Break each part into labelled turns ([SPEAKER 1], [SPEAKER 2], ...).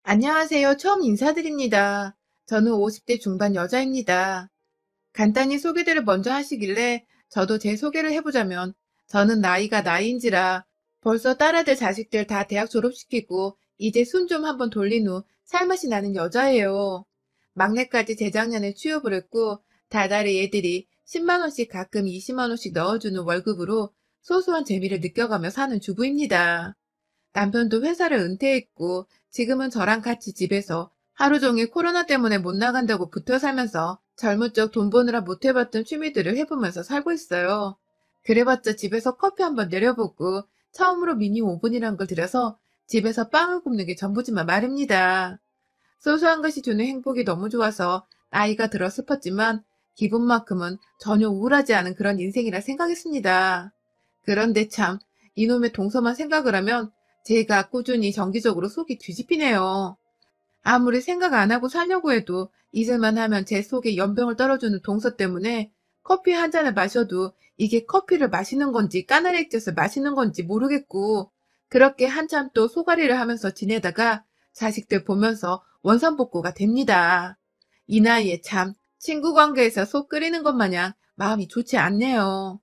[SPEAKER 1] 안녕하세요. 처음 인사드립니다. 저는 50대 중반 여자입니다. 간단히 소개를 먼저 하시길래 저도 제 소개를 해보자면 저는 나이가 나이인지라 벌써 딸아들 자식들 다 대학 졸업시키고 이제 순 좀 한번 돌린 후 살맛이 나는 여자예요. 막내까지 재작년에 취업을 했고 다달이 애들이 10만 원씩 가끔 20만 원씩 넣어주는 월급으로 소소한 재미를 느껴가며 사는 주부입니다. 남편도 회사를 은퇴했고 지금은 저랑 같이 집에서 하루 종일 코로나 때문에 못 나간다고 붙어 살면서 젊은 적 돈 버느라 못 해봤던 취미들을 해보면서 살고 있어요. 그래봤자 집에서 커피 한번 내려보고 처음으로 미니 오븐이란 걸 들여서 집에서 빵을 굽는 게 전부지만 말입니다. 소소한 것이 주는 행복이 너무 좋아서 나이가 들어 슬펐지만 기분만큼은 전혀 우울하지 않은 그런 인생이라 생각했습니다. 그런데 참 이놈의 동서만 생각을 하면 제가 꾸준히 정기적으로 속이 뒤집히네요. 아무리 생각 안 하고 살려고 해도 잊을만 하면 제 속에 연병을 떨어주는 동서 때문에 커피 한 잔을 마셔도 이게 커피를 마시는 건지 까나리 액젓을 마시는 건지 모르겠고 그렇게 한참 또 소가리를 하면서 지내다가 자식들 보면서 원산복구가 됩니다. 이 나이에 참 친구 관계에서 속 끓이는 것 마냥 마음이 좋지 않네요.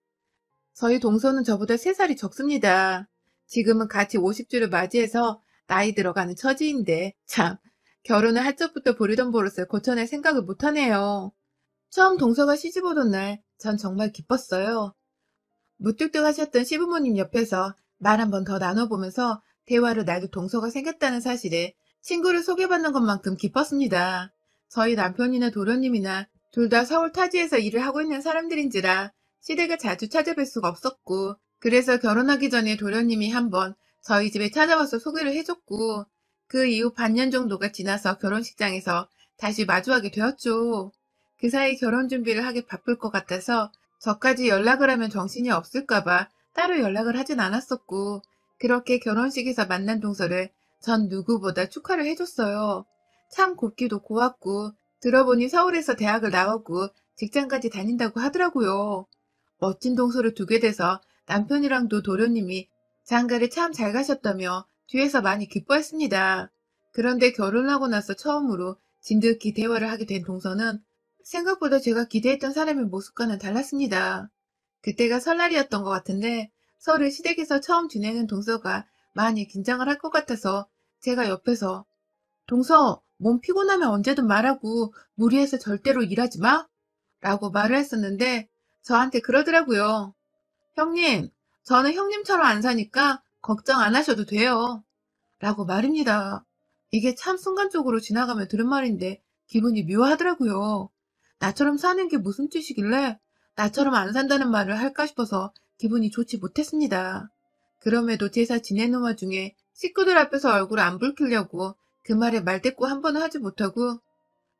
[SPEAKER 1] 저희 동서는 저보다 3살이 적습니다. 지금은 같이 50주를 맞이해서 나이 들어가는 처지인데 참 결혼을 할 적부터 부리던 버릇을 고쳐낼 생각을 못하네요. 처음 동서가 시집 오던 날 전 정말 기뻤어요. 무뚝뚝하셨던 시부모님 옆에서 말 한 번 더 나눠보면서 대화를 나도 동서가 생겼다는 사실에 친구를 소개받는 것만큼 기뻤습니다. 저희 남편이나 도련님이나 둘 다 서울 타지에서 일을 하고 있는 사람들인지라 시댁을 자주 찾아뵐 수가 없었고 그래서 결혼하기 전에 도련님이 한번 저희 집에 찾아와서 소개를 해줬고 그 이후 반년 정도가 지나서 결혼식장에서 다시 마주하게 되었죠. 그 사이 결혼 준비를 하기 바쁠 것 같아서 저까지 연락을 하면 정신이 없을까봐 따로 연락을 하진 않았었고, 그렇게 결혼식에서 만난 동서를 전 누구보다 축하를 해줬어요. 참 곱기도 고왔고, 들어보니 서울에서 대학을 나오고 직장까지 다닌다고 하더라고요. 멋진 동서를 두게 돼서 남편이랑도 도련님이 장가를 참 잘 가셨다며 뒤에서 많이 기뻐했습니다. 그런데 결혼하고 나서 처음으로 진득히 대화를 하게 된 동서는 생각보다 제가 기대했던 사람의 모습과는 달랐습니다. 그때가 설날이었던 것 같은데 설을 시댁에서 처음 지내는 동서가 많이 긴장을 할 것 같아서 제가 옆에서 동서, 몸 피곤하면 언제든 말하고 무리해서 절대로 일하지 마? 라고 말을 했었는데 저한테 그러더라고요. 형님, 저는 형님처럼 안 사니까 걱정 안 하셔도 돼요. 라고 말입니다. 이게 참 순간적으로 지나가며 들은 말인데 기분이 묘하더라고요. 나처럼 사는 게 무슨 뜻이길래 나처럼 안 산다는 말을 할까 싶어서 기분이 좋지 못했습니다. 그럼에도 제사 지내는 와중에 식구들 앞에서 얼굴 안 붉히려고 그 말에 말대꾸 한 번은 하지 못하고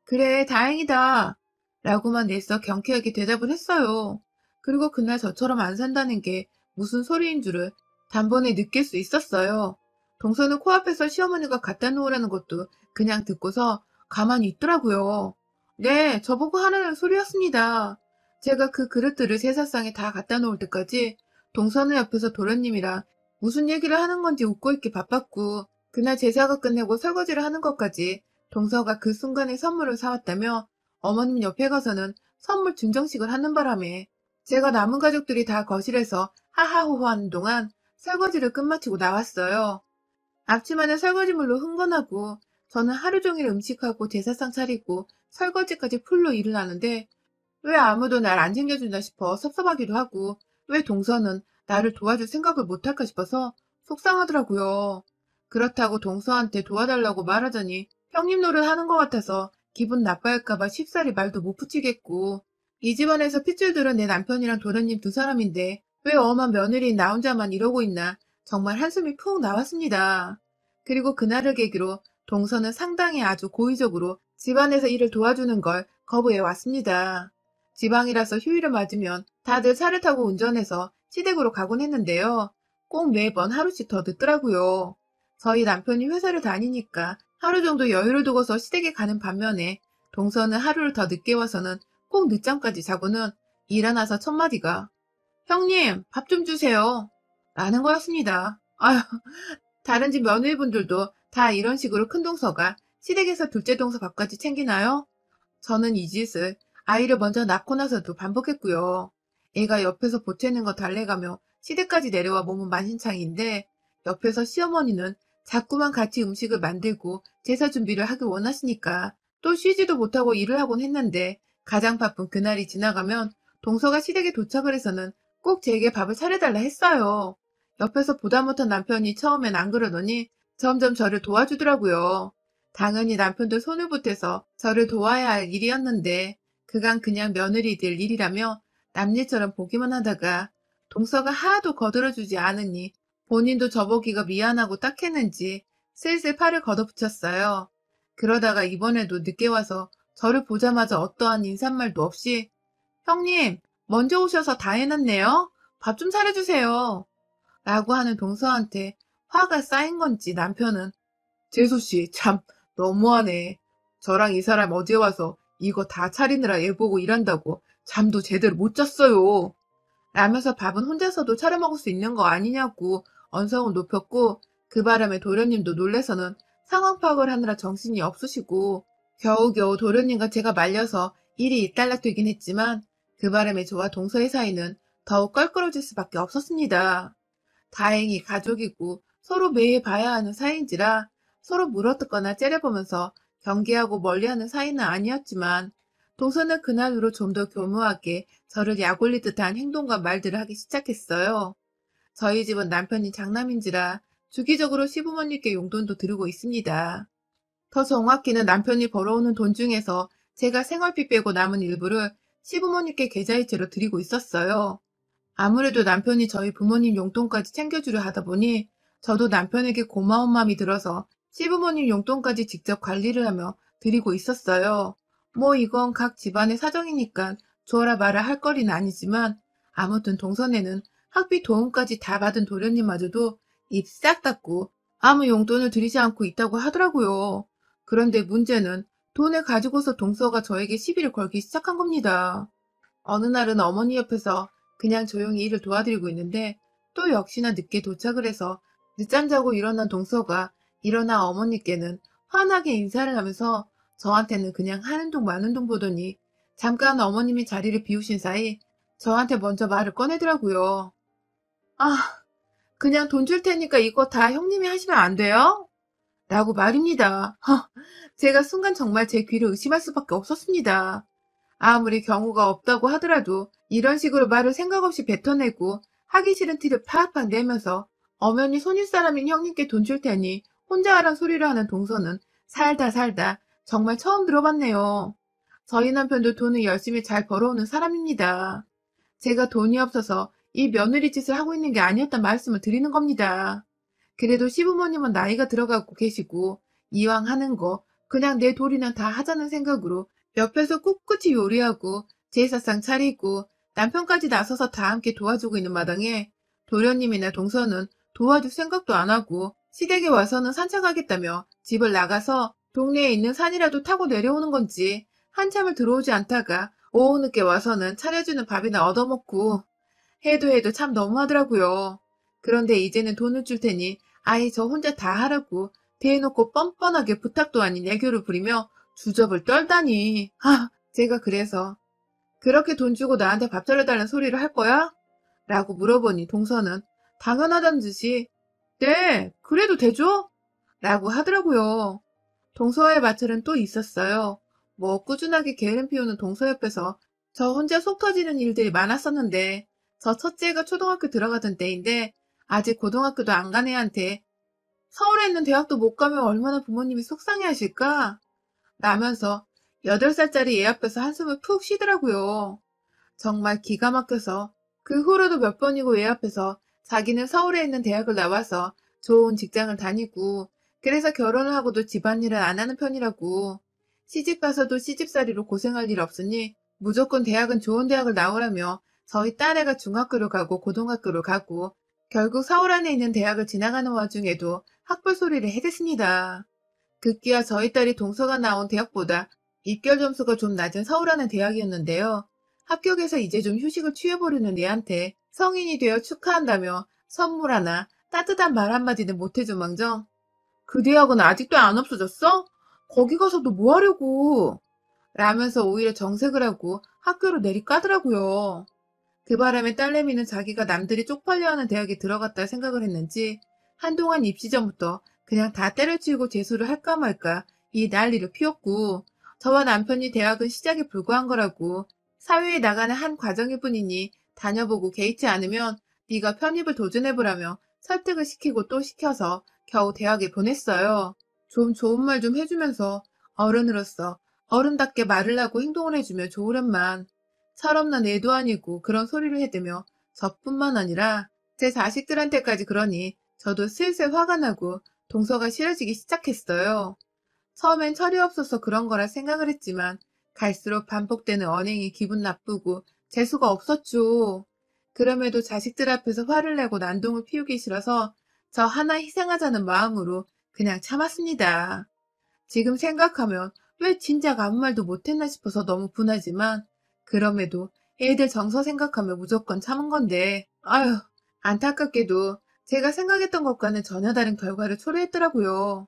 [SPEAKER 1] 그래 다행이다 라고만 내서 경쾌하게 대답을 했어요. 그리고 그날 저처럼 안 산다는 게 무슨 소리인 줄을 단번에 느낄 수 있었어요. 동서는 코앞에서 시어머니가 갖다 놓으라는 것도 그냥 듣고서 가만히 있더라고요. 네, 저보고 하라는 소리였습니다. 제가 그 그릇들을 제사상에 다 갖다 놓을 때까지 동서는 옆에서 도련님이랑 무슨 얘기를 하는 건지 웃고 있기 바빴고 그날 제사가 끝내고 설거지를 하는 것까지 동서가 그 순간에 선물을 사왔다며 어머님 옆에 가서는 선물 증정식을 하는 바람에 제가 남은 가족들이 다 거실에서 하하호호 하는 동안 설거지를 끝마치고 나왔어요. 앞치마는 설거지물로 흥건하고 저는 하루 종일 음식하고 제사상 차리고 설거지까지 풀로 일을 하는데 왜 아무도 날 안 챙겨준다 싶어 섭섭하기도 하고 왜 동서는 나를 도와줄 생각을 못할까 싶어서 속상하더라고요. 그렇다고 동서한테 도와달라고 말하자니 형님 노릇 하는 것 같아서 기분 나빠할까봐 쉽사리 말도 못 붙이겠고 이 집안에서 핏줄 들은 내 남편이랑 도련님 두 사람인데 왜 엄한 며느리인 나 혼자만 이러고 있나 정말 한숨이 푹 나왔습니다. 그리고 그날을 계기로 동서는 상당히 아주 고의적으로 집안에서 일을 도와주는 걸 거부해 왔습니다. 지방이라서 휴일을 맞으면 다들 차를 타고 운전해서 시댁으로 가곤 했는데요. 꼭 매번 하루씩 더 늦더라고요. 저희 남편이 회사를 다니니까 하루 정도 여유를 두고서 시댁에 가는 반면에 동서는 하루를 더 늦게 와서는 꼭 늦잠까지 자고는 일어나서 첫마디가 형님 밥 좀 주세요 라는 거였습니다. 아휴 다른 집 며느리분들도 다 이런 식으로 큰 동서가 시댁에서 둘째 동서 밥까지 챙기나요? 저는 이 짓을 아이를 먼저 낳고 나서도 반복했고요. 애가 옆에서 보채는 거 달래가며 시댁까지 내려와 몸은 만신창이인데 옆에서 시어머니는 자꾸만 같이 음식을 만들고 제사 준비를 하길 원하시니까 또 쉬지도 못하고 일을 하곤 했는데 가장 바쁜 그날이 지나가면 동서가 시댁에 도착을 해서는 꼭 제게 밥을 차려달라 했어요. 옆에서 보다 못한 남편이 처음엔 안 그러더니 점점 저를 도와주더라고요. 당연히 남편도 손을 보태서 저를 도와야 할 일이었는데 그간 그냥 며느리들 일이라며 남일처럼 보기만 하다가 동서가 하나도 거들어주지 않으니 본인도 저보기가 미안하고 딱했는지 슬슬 팔을 걷어붙였어요. 그러다가 이번에도 늦게 와서 저를 보자마자 어떠한 인사말도 없이 형님, 먼저 오셔서 다 해놨네요. 밥 좀 차려주세요. 라고 하는 동서한테 화가 쌓인 건지 남편은 재수씨, 참, 너무하네. 저랑 이 사람 어제 와서 이거 다 차리느라 애 보고 일한다고 잠도 제대로 못 잤어요. 라면서 밥은 혼자서도 차려 먹을 수 있는 거 아니냐고 언성을 높였고 그 바람에 도련님도 놀래서는 상황 파악을 하느라 정신이 없으시고 겨우겨우 도련님과 제가 말려서 일이 일단락되긴 했지만 그 바람에 저와 동서의 사이는 더욱 껄끄러질 수밖에 없었습니다. 다행히 가족이고 서로 매일 봐야 하는 사이인지라 서로 물어뜯거나 째려보면서 경계하고 멀리하는 사이는 아니었지만 동서는 그날으로 좀 더 교묘하게 저를 약올릴 듯한 행동과 말들을 하기 시작했어요. 저희 집은 남편이 장남인지라 주기적으로 시부모님께 용돈도 드리고 있습니다. 더 정확히는 남편이 벌어오는 돈 중에서 제가 생활비 빼고 남은 일부를 시부모님께 계좌이체로 드리고 있었어요. 아무래도 남편이 저희 부모님 용돈까지 챙겨주려 하다 보니 저도 남편에게 고마운 마음이 들어서 시부모님 용돈까지 직접 관리를 하며 드리고 있었어요. 뭐 이건 각 집안의 사정이니까 주어라 마라 할 거리는 아니지만 아무튼 동선에는 학비 도움까지 다 받은 도련님마저도 입 싹 닫고 아무 용돈을 드리지 않고 있다고 하더라고요. 그런데 문제는 돈을 가지고서 동서가 저에게 시비를 걸기 시작한 겁니다. 어느 날은 어머니 옆에서 그냥 조용히 일을 도와드리고 있는데 또 역시나 늦게 도착을 해서 늦잠 자고 일어난 동서가 일어나 어머니께는 환하게 인사를 하면서 저한테는 그냥 하는 둥 마는 둥 보더니 잠깐 어머님이 자리를 비우신 사이 저한테 먼저 말을 꺼내더라고요. 아, 그냥 돈 줄 테니까 이거 다 형님이 하시면 안 돼요? 라고 말입니다. 제가 순간 정말 제 귀를 의심할 수밖에 없었습니다. 아무리 경우가 없다고 하더라도 이런 식으로 말을 생각 없이 뱉어내고 하기 싫은 티를 팍팍 내면서 엄연히 손윗사람인 형님께 돈 줄 테니 혼자 하란 소리를 하는 동서는 살다 살다 정말 처음 들어봤네요. 저희 남편도 돈을 열심히 잘 벌어오는 사람입니다. 제가 돈이 없어서 이 며느리 짓을 하고 있는 게 아니었단 말씀을 드리는 겁니다. 그래도 시부모님은 나이가 들어가고 계시고 이왕 하는 거 그냥 내 도리는 다 하자는 생각으로 옆에서 꿋꿋이 요리하고 제사상 차리고 남편까지 나서서 다 함께 도와주고 있는 마당에 도련님이나 동서는 도와줄 생각도 안 하고 시댁에 와서는 산책하겠다며 집을 나가서 동네에 있는 산이라도 타고 내려오는 건지 한참을 들어오지 않다가 오후 늦게 와서는 차려주는 밥이나 얻어먹고 해도 참 너무하더라고요. 그런데 이제는 돈을 줄 테니 아이 저 혼자 다 하라고 대놓고 뻔뻔하게 부탁도 아닌 애교를 부리며 주접을 떨다니. 제가 그래서 그렇게 돈 주고 나한테 밥 차려달라는 소리를 할 거야? 라고 물어보니 동서는 당연하다는 듯이 네, 그래도 되죠? 라고 하더라고요. 동서와의 마찰은 또 있었어요. 뭐 꾸준하게 게으름 피우는 동서 옆에서 저 혼자 속 터지는 일들이 많았었는데 저 첫째가 초등학교 들어가던 때인데 아직 고등학교도 안 간 애한테 서울에 있는 대학도 못 가면 얼마나 부모님이 속상해 하실까? 라면서 8살짜리 애 앞에서 한숨을 푹 쉬더라고요. 정말 기가 막혀서 그 후로도 몇 번이고 애 앞에서 자기는 서울에 있는 대학을 나와서 좋은 직장을 다니고 그래서 결혼을 하고도 집안일을 안 하는 편이라고 시집가서도 시집살이로 고생할 일 없으니 무조건 대학은 좋은 대학을 나오라며 저희 딸애가 중학교를 가고 고등학교를 가고 결국 서울 안에 있는 대학을 지나가는 와중에도 학벌 소리를 해댔습니다. 급기야 저희 딸이 동서가 나온 대학보다 입결 점수가 좀 낮은 서울 안의 대학이었는데요. 합격해서 이제 좀 휴식을 취해보려는 애한테 성인이 되어 축하한다며 선물 하나 따뜻한 말 한마디는 못해준 망정 그 대학은 아직도 안 없어졌어? 거기 가서도 뭐 하려고? 라면서 오히려 정색을 하고 학교로 내리까더라고요. 그 바람에 딸내미는 자기가 남들이 쪽팔려하는 대학에 들어갔다 생각을 했는지 한동안 입시 전부터 그냥 다 때려치우고 재수를 할까 말까 이 난리를 피웠고, 저와 남편이 대학은 시작에 불과한 거라고, 사회에 나가는 한 과정일 뿐이니 다녀보고 개의치 않으면 네가 편입을 도전해보라며 설득을 시키고 또 시켜서 겨우 대학에 보냈어요. 좀 좋은 말 좀 해주면서 어른으로서 어른답게 말을 하고 행동을 해주면 좋으련만 철없는 애도 아니고 그런 소리를 해대며 저뿐만 아니라 제 자식들한테까지 그러니 저도 슬슬 화가 나고 동서가 싫어지기 시작했어요. 처음엔 철이 없어서 그런 거라 생각을 했지만 갈수록 반복되는 언행이 기분 나쁘고 재수가 없었죠. 그럼에도 자식들 앞에서 화를 내고 난동을 피우기 싫어서 저 하나 희생하자는 마음으로 그냥 참았습니다. 지금 생각하면 왜 진작 아무 말도 못했나 싶어서 너무 분하지만, 그럼에도 애들 정서 생각하면 무조건 참은 건데, 아휴, 안타깝게도 제가 생각했던 것과는 전혀 다른 결과를 초래했더라고요.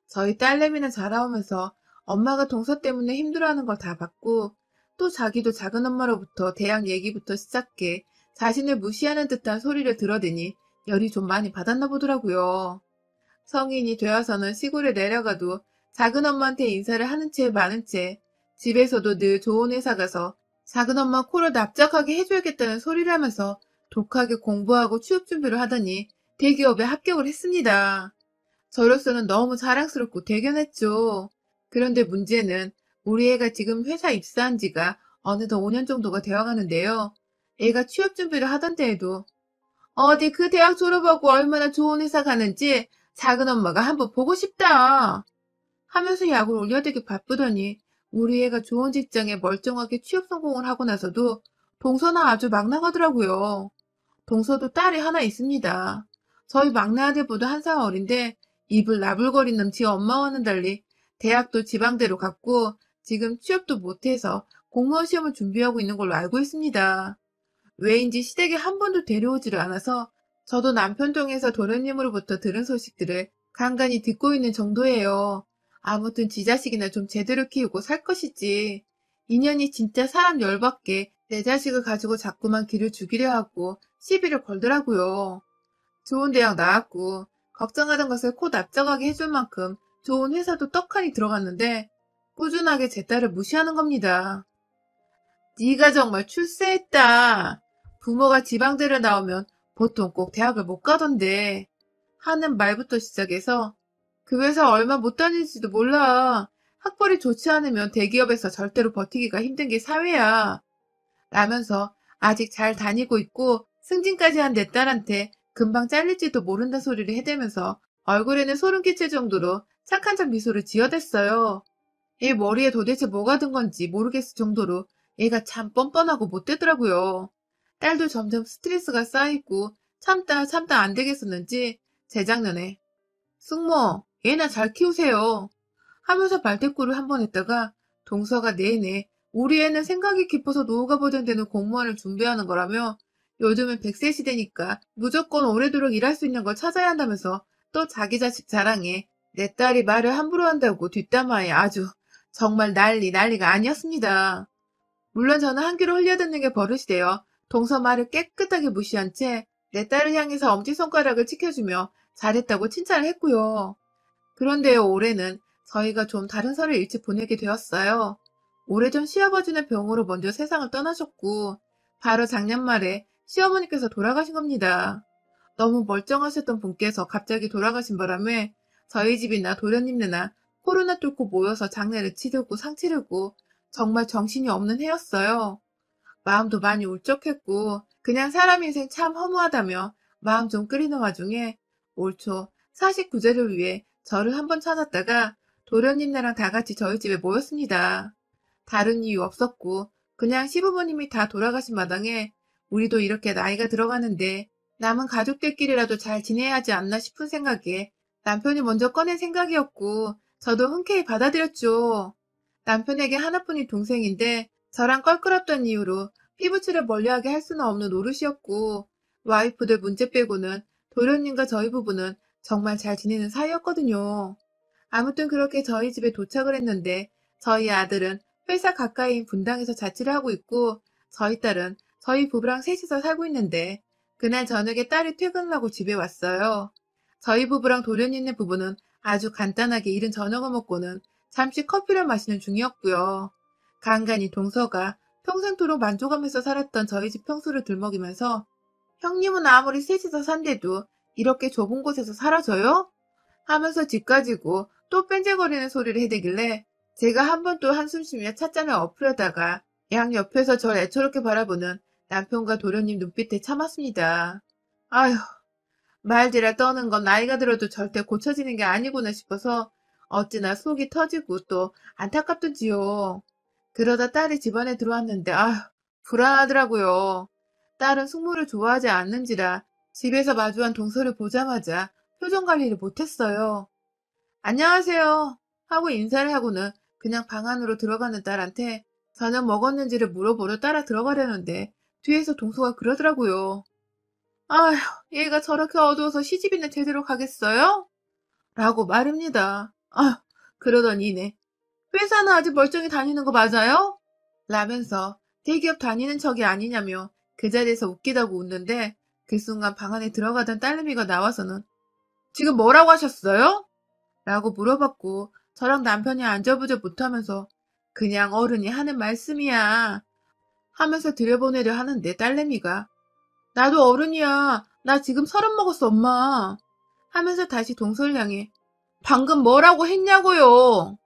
[SPEAKER 1] 저희 딸내미는 자라오면서 엄마가 동서 때문에 힘들어하는 걸 다 봤고, 또 자기도 작은 엄마로부터 대학 얘기부터 시작해 자신을 무시하는 듯한 소리를 들어대니 열이 좀 많이 받았나 보더라고요. 성인이 되어서는 시골에 내려가도 작은 엄마한테 인사를 하는 채 마는 채 집에서도 늘 좋은 회사 가서 작은 엄마 코를 납작하게 해줘야겠다는 소리를 하면서 독하게 공부하고 취업 준비를 하더니 대기업에 합격을 했습니다. 저로서는 너무 자랑스럽고 대견했죠. 그런데 문제는 우리 애가 지금 회사 입사한 지가 어느덧 5년 정도가 되어 가는데요. 애가 취업 준비를 하던 때에도 어디 그 대학 졸업하고 얼마나 좋은 회사 가는지 작은 엄마가 한번 보고 싶다 하면서 약을 올려대기 바쁘더니, 우리 애가 좋은 직장에 멀쩡하게 취업 성공을 하고 나서도 동서는 아주 막 나가더라고요. 동서도 딸이 하나 있습니다. 저희 막내 아들보다 한 살 어린데 입을 나불거리는 지 엄마와는 달리 대학도 지방대로 갔고 지금 취업도 못해서 공무원 시험을 준비하고 있는 걸로 알고 있습니다. 왜인지 시댁에 한 번도 데려오지를 않아서 저도 남편 통해서 도련님으로부터 들은 소식들을 간간히 듣고 있는 정도예요. 아무튼 지 자식이나 좀 제대로 키우고 살 것이지. 인연이 진짜 사람 열받게 내 자식을 가지고 자꾸만 길을 죽이려 하고 시비를 걸더라고요. 좋은 대학 나왔고 걱정하던 것을 코 납작하게 해줄 만큼 좋은 회사도 떡하니 들어갔는데 꾸준하게 제 딸을 무시하는 겁니다. 네가 정말 출세했다. 부모가 지방대를 나오면 보통 꼭 대학을 못 가던데 하는 말부터 시작해서 그 회사 얼마 못 다닐지도 몰라. 학벌이 좋지 않으면 대기업에서 절대로 버티기가 힘든 게 사회야. 라면서 아직 잘 다니고 있고 승진까지 한 내 딸한테 금방 잘릴지도 모른다 소리를 해대면서 얼굴에는 소름 끼칠 정도로 착한 척 미소를 지어댔어요. 얘 머리에 도대체 뭐가 든 건지 모르겠을 정도로 얘가 참 뻔뻔하고 못되더라고요. 딸도 점점 스트레스가 쌓이고 참다 참다 안 되겠었는지 재작년에 숙모 얘나 잘 키우세요 하면서 말대꾸를 한 번 했다가 동서가 내내 우리 애는 생각이 깊어서 노후가 보장되는 공무원을 준비하는 거라며 요즘은 100세 시대니까 무조건 오래도록 일할 수 있는 걸 찾아야 한다면서 또 자기 자식 자랑에 내 딸이 말을 함부로 한다고 뒷담화에 아주 정말 난리가 아니었습니다. 물론 저는 한 귀로 흘려듣는 게 버릇이 되어 동서 말을 깨끗하게 무시한 채 내 딸을 향해서 엄지손가락을 치켜주며 잘했다고 칭찬을 했고요. 그런데요, 올해는 저희가 좀 다른 설을 일찍 보내게 되었어요. 오래전 시아버지는 병으로 먼저 세상을 떠나셨고 바로 작년 말에 시어머니께서 돌아가신 겁니다. 너무 멀쩡하셨던 분께서 갑자기 돌아가신 바람에 저희 집이나 도련님네나 코로나 뚫고 모여서 장례를 치르고 상 치르고 정말 정신이 없는 해였어요. 마음도 많이 울적했고 그냥 사람 인생 참 허무하다며 마음 좀 끓이는 와중에 올 초 49제를 위해 저를 한번 찾았다가 도련님네랑 다 같이 저희 집에 모였습니다. 다른 이유 없었고 그냥 시부모님이 다 돌아가신 마당에 우리도 이렇게 나이가 들어가는데 남은 가족들끼리라도 잘 지내야 하지 않나 싶은 생각에 남편이 먼저 꺼낸 생각이었고 저도 흔쾌히 받아들였죠. 남편에게 하나뿐인 동생인데 저랑 껄끄럽다는 이유로 피부치를 멀리하게 할 수는 없는 노릇이었고 와이프들 문제 빼고는 도련님과 저희 부부는 정말 잘 지내는 사이였거든요. 아무튼 그렇게 저희 집에 도착을 했는데 저희 아들은 회사 가까이인 분당에서 자취를 하고 있고 저희 딸은 저희 부부랑 셋이서 살고 있는데 그날 저녁에 딸이 퇴근을 하고 집에 왔어요. 저희 부부랑 도련님네 부부는 아주 간단하게 이른 저녁을 먹고는 잠시 커피를 마시는 중이었고요. 간간히 동서가 평생토록 만족하면서 살았던 저희 집 평수를 들먹이면서 형님은 아무리 셋이서 산대도 이렇게 좁은 곳에서 살아줘요? 하면서 집 가지고 또 뺀질거리는 소리를 해대길래 제가 한 번 또 한숨 쉬며 찻잔을 엎으려다가 양 옆에서 절 애처롭게 바라보는 남편과 도련님 눈빛에 참았습니다. 아휴, 말들아 떠는 건 나이가 들어도 절대 고쳐지는 게 아니구나 싶어서 어찌나 속이 터지고 또 안타깝던지요. 그러다 딸이 집안에 들어왔는데 아휴, 불안하더라고요. 딸은 숙모를 좋아하지 않는지라 집에서 마주한 동서를 보자마자 표정 관리를 못했어요. 안녕하세요 하고 인사를 하고는 그냥 방 안으로 들어가는 딸한테 저녁 먹었는지를 물어보러 따라 들어가려는데 뒤에서 동서가 그러더라고요. 아휴, 얘가 저렇게 어두워서 시집이나 제대로 가겠어요? 라고 말입니다. 아휴, 그러던 이내 회사는 아직 멀쩡히 다니는 거 맞아요? 라면서 대기업 다니는 척이 아니냐며 그 자리에서 웃기다고 웃는데 그 순간 방 안에 들어가던 딸내미가 나와서는 지금 뭐라고 하셨어요? 라고 물어봤고 저랑 남편이 안절부절 못하면서 그냥 어른이 하는 말씀이야 하면서 들여보내려 하는데 딸내미가 나도 어른이야. 나 지금 30 먹었어, 엄마. 하면서 다시 동서를 향해 방금 뭐라고 했냐고요.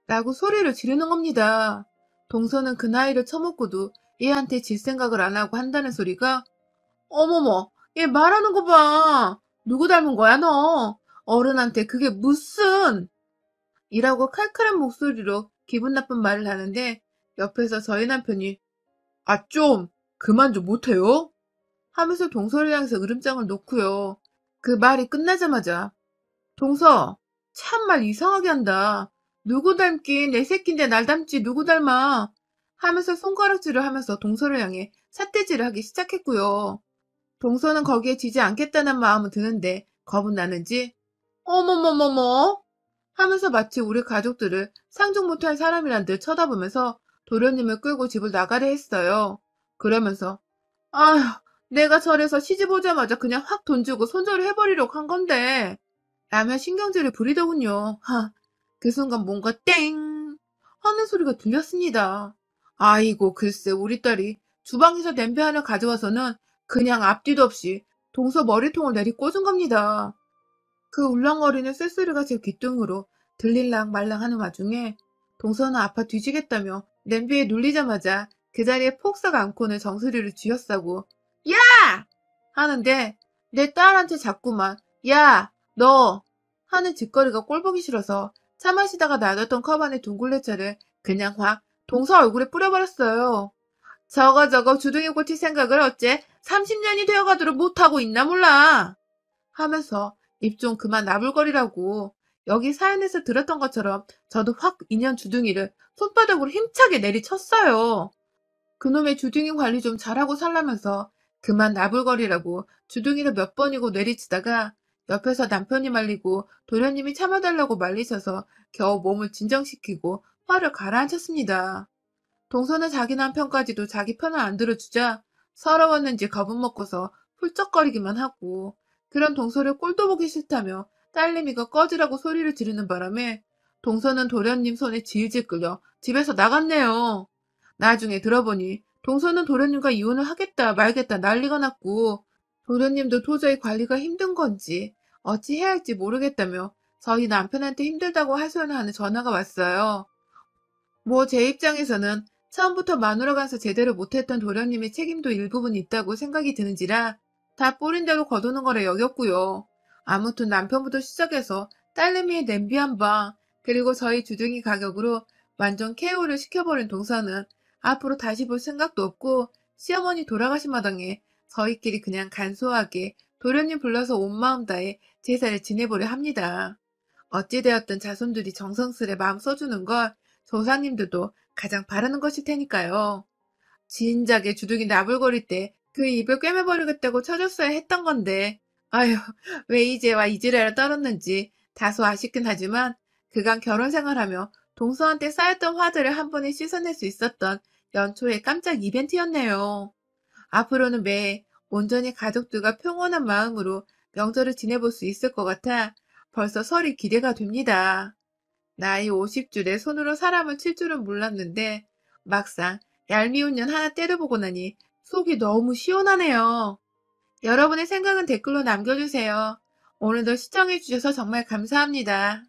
[SPEAKER 1] 라고 소리를 지르는 겁니다. 동서는 그 나이를 처먹고도 얘한테 질 생각을 안 하고 한다는 소리가 어머머, 얘 말하는 거 봐. 누구 닮은 거야, 너? 어른한테 그게 무슨 이라고 칼칼한 목소리로 기분 나쁜 말을 하는데 옆에서 저희 남편이 아, 좀 그만 좀 못해요? 하면서 동서를 향해서 으름장을 놓고요. 그 말이 끝나자마자 동서, 참말 이상하게 한다. 누구 닮긴 내 새끼인데 날 닮지 누구 닮아. 하면서 손가락질을 하면서 동서를 향해 삿대질을 하기 시작했고요. 동서는 거기에 지지 않겠다는 마음은 드는데 겁은 나는지 어머머머머 하면서 마치 우리 가족들을 상종 못할 사람이란 듯 쳐다보면서 도련님을 끌고 집을 나가려 했어요. 그러면서 아휴, 내가 절에서 시집 오자마자 그냥 확 돈 주고 손절을 해버리려고 한 건데 라며 신경질을 부리더군요. 하, 그 순간 뭔가 땡 하는 소리가 들렸습니다. 아이고 글쎄 우리 딸이 주방에서 냄비 하나 가져와서는 그냥 앞뒤도 없이 동서 머리통을 내리꽂은 겁니다. 그 울렁거리는 쇳소리가 제 귓등으로 들릴랑 말랑 하는 와중에 동서는 아파 뒤지겠다며 냄비에 눌리자마자 그 자리에 폭삭 안고는 정수리를 쥐어싸고 야! 하는데 내 딸한테 자꾸만 야! 너! 하는 짓거리가 꼴보기 싫어서 차 마시다가 놔뒀던 컵 안에 둥글레차를 그냥 확 동서 얼굴에 뿌려버렸어요. 저거 주둥이 고칠 생각을 어째 30년이 되어가도록 못하고 있나 몰라. 하면서 입 좀 그만 나불거리라고 여기 사연에서 들었던 것처럼 저도 확 인연 주둥이를 손바닥으로 힘차게 내리쳤어요. 그놈의 주둥이 관리 좀 잘하고 살라면서 그만 나불거리라고 주둥이를 몇 번이고 내리치다가 옆에서 남편이 말리고 도련님이 참아달라고 말리셔서 겨우 몸을 진정시키고 화를 가라앉혔습니다. 동서는 자기 남편까지도 자기 편을 안 들어주자 서러웠는지 겁은 먹고서 훌쩍거리기만 하고 그런 동서를 꼴도 보기 싫다며 딸내미가 꺼지라고 소리를 지르는 바람에 동서는 도련님 손에 질질 끌려 집에서 나갔네요. 나중에 들어보니 동서는 도련님과 이혼을 하겠다 말겠다 난리가 났고 도련님도 도저히 관리가 힘든 건지 어찌 해야 할지 모르겠다며 저희 남편한테 힘들다고 하소연하는 전화가 왔어요. 뭐 제 입장에서는 처음부터 마누라 간서 제대로 못했던 도련님의 책임도 일부분 있다고 생각이 드는지라 다 뿌린 대로 거두는 거라 여겼고요. 아무튼 남편부터 시작해서 딸내미의 냄비 한 방, 그리고 저희 주둥이 가격으로 완전 KO를 시켜버린 동서는 앞으로 다시 볼 생각도 없고 시어머니 돌아가신 마당에 저희끼리 그냥 간소하게 도련님 불러서 온 마음 다해 제사를 지내보려 합니다. 어찌되었든 자손들이 정성스레 마음 써주는 걸 조사님들도 가장 바라는 것일 테니까요. 진작에 주둥이 나불거릴 때 그 입을 꿰매버리겠다고 쳐줬어야 했던 건데 아휴, 왜 이제와 이지랄을 떨었는지 다소 아쉽긴 하지만 그간 결혼 생활하며 동서한 때 쌓였던 화들을 한 번에 씻어낼 수 있었던 연초의 깜짝 이벤트였네요. 앞으로는 매해 온전히 가족들과 평온한 마음으로 명절을 지내볼 수 있을 것 같아 벌써 설이 기대가 됩니다. 나이 50줄에 손으로 사람을 칠 줄은 몰랐는데 막상 얄미운 년 하나 때려보고 나니 속이 너무 시원하네요. 여러분의 생각은 댓글로 남겨주세요. 오늘도 시청해주셔서 정말 감사합니다.